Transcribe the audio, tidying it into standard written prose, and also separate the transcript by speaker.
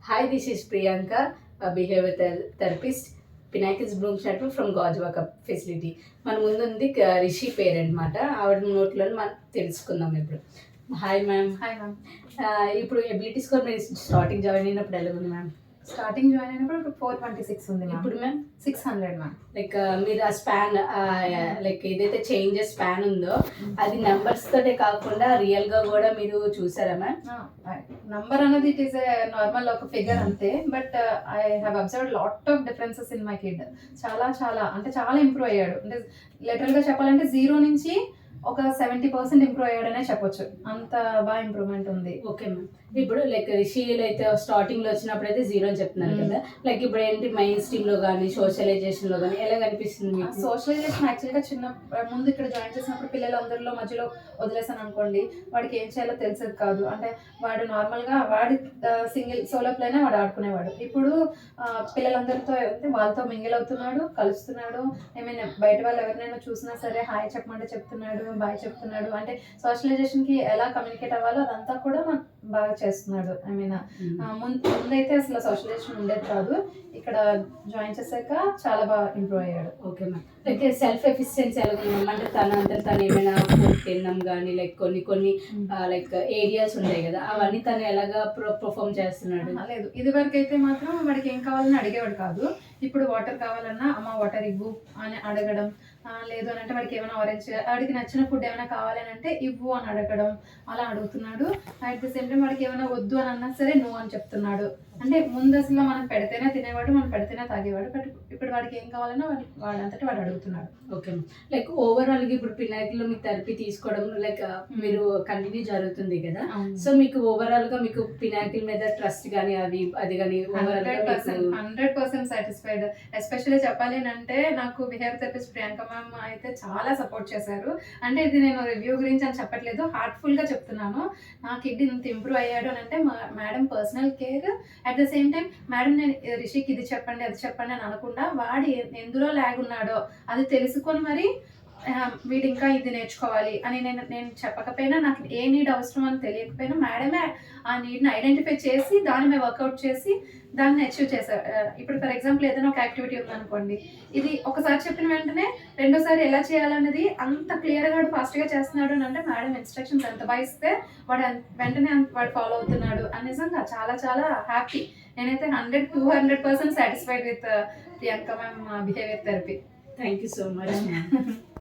Speaker 1: Hi, this is Priyanka, a behavior therapist, Pinnacle Bloom Center from Gajwaka facility. మన ముందు ఉంది రిషి పేరు అనమాట. ఆవిడ నోట్లో మనం తెలుసుకుందాం ఇప్పుడు. Hi ma'am.
Speaker 2: Hi ma'am.
Speaker 1: ఇప్పుడు ఎబిలిటీ స్కోర్ మీరు స్టార్టింగ్ జాయిన్ అయినప్పుడు ఎలా ఉంది మ్యామ్?
Speaker 2: స్టార్టింగ్ జాయిన్ అయినప్పుడు 426 ఉంది.
Speaker 1: ఇప్పుడు మ్యామ్
Speaker 2: 600 మ్యామ్.
Speaker 1: లైక్ మీరు ఆ స్పాన్ లైక్ ఏదైతే చేంజెస్ స్పాన్ ఉందో అది నెంబర్స్ తోటే కాకుండా రియల్ గా కూడా మీరు చూసారా మ్యామ్?
Speaker 2: నంబర్ అనేది ఇట్ ఈస్ నార్మల్ ఒక ఫిగర్ అంతే, but I have observed lot of differences in my kid. చాలా ఇంప్రూవ్ అయ్యాడు. అంటే లిటరల్ గా చెప్పాలంటే 0 నుంచి ఒక 70% ఇంప్రూవ్ అయ్యాడనే చెప్పొచ్చు. అంత బాగా ఇంప్రూవ్మెంట్ ఉంది.
Speaker 1: Okay ma'am. ఇప్పుడు లైక్ రిషియల్ అయితే స్టార్టింగ్ లో వచ్చినప్పుడు అయితే 0 అని చెప్తున్నారు కదా, లైక్ ఇప్పుడు ఏంటి మెయిన్ స్ట్రీమ్ లో కానీ సోషలైజేషన్ లో కానీ ఎలా కనిపిస్తుంది మీకు?
Speaker 2: సోషలైజేషన్ యాక్చువల్గా ముందు ఇక్కడ జాయిన్ చేసినప్పుడు పిల్లలందరిలో మధ్యలో వదిలేసాను అనుకోండి, వాడికి ఏం చేయాలో తెలిసేది కాదు. అంటే వాడు నార్మల్గా వాడి సింగిల్ సోలో ప్లేనే వాడు ఆడుకునేవాడు. ఇప్పుడు పిల్లలందరితో అయితే వాళ్ళతో మింగిల్ అవుతున్నాడు, కలుస్తున్నాడు. బయట వాళ్ళు ఎవరినైనా చూసినా సరే హాయ్ చెప్పమంటే చెప్తున్నాడు, బాయ్ చెప్తున్నాడు. అంటే సోషలైజేషన్కి ఎలా కమ్యూనికేట్ అవ్వాలో అదంతా కూడా బాగా చేస్తున్నాడు. ముందైతే అసలు సోషలైజేషన్ ఉండేది కాదు. ఇక్కడ జాయిన్ చేశాక చాలా బాగా ఇంప్రూవ్ అయ్యాడు.
Speaker 1: Okay ma'am. Like self efficiency ఎలా ఉంది మ్యామ్? అంటే తను ఏమైనా ఫుడ్ తినడం కానీ లైక్ కొన్ని లైక్ ఏరియాస్ ఉంటాయి కదా, అవన్నీ తను ఎలాగా పర్ఫామ్ చేస్తున్నాడు?
Speaker 2: లేదు, ఇది వరకు అయితే మాత్రం వాడికి ఏం కావాలని అడిగేవాడు కాదు. ఇప్పుడు వాటర్ కావాలన్నా అమ్మ వాటర్ ఇవ్వు అని అడగడం, లేదు అని అంటే వాడికి ఏమైనా ఆరెంజ్, వాడికి నచ్చిన ఫుడ్ ఏమైనా కావాలని అంటే ఇవ్వు అని అడగడం, అలా అడుగుతున్నాడు. అట్ ది సేమ్ టైం వాడికి ఏమైనా వద్దు అని అన్నా సరే నో అని చెప్తున్నాడు. అంటే ముందు అసలు మనం పెడితేనే తినేవాడు, మనం పెడితేనే తాగేవాడు. బట్ ఇప్పుడు వాడికి ఏం కావాలన్నా వాడంతటి వాడు అడుగుతున్నాడు.
Speaker 1: ఓకే. లైక్ ఓవరాల్గా ఇప్పుడు పినాకిల్లో మీకు థెరపీ తీసుకోవడం లైక్ మీరు కంటిన్యూ జరుగుతుంది కదా, సో మీకు ఓవరాల్గా మీకు పినాకిల్ మీద ట్రస్ట్ కానీ అది కానీ
Speaker 2: 100% సాటిస్ఫైడ్. ఎస్పెషల్లీ చెప్పాలి అంటే నాకు బిహేవియర్ థెరపిస్ట్ ప్రియాంక మ్యామ్ అయితే చాలా సపోర్ట్ చేశారు. అంటే ఇది నేను రివ్యూ గురించి అని చెప్పట్లేదు, హార్ట్ఫుల్గా చెప్తున్నాను. నా కిడ్ ఇంత ఇంప్రూవ్ అయ్యాడు అని అంటే madam personal care, at the same time madam నేను రిషికి ఇది చెప్పండి అది చెప్పండి అని అనకుండా వాడు ఎందులో ల్యాగ్ ఉన్నాడో అది తెలుసుకొని మరి వీడు ఇంకా ఇది నేర్చుకోవాలి అని నేను చెప్పకపోయినా, నాకు ఏ నీడ్ అవసరం అని తెలియకపోయినా మేడమే ఆ నీడ్ని ఐడెంటిఫై చేసి దాని మీద వర్కౌట్ చేసి దాన్ని అచీవ్ చేశారు. ఇప్పుడు ఫర్ ఎగ్జాంపుల్ ఏదైనా ఒక యాక్టివిటీ ఉందనుకోండి, ఇది ఒకసారి చెప్పిన వెంటనే రెండోసారి ఎలా చేయాలన్నది అంత క్లియర్గా వాడు ఫాస్ట్గా చేస్తున్నాడు అని అంటే మేడం ఇన్స్ట్రక్షన్స్ ఎంత బాగా ఇస్తే వాడు వెంటనే వాడు ఫాలో అవుతున్నాడు అని నిజంగా చాలా చాలా హ్యాపీ. నేనైతే 100-200% satisfied with Priyanka ma'am behaviour therapy.
Speaker 1: Thank you so much.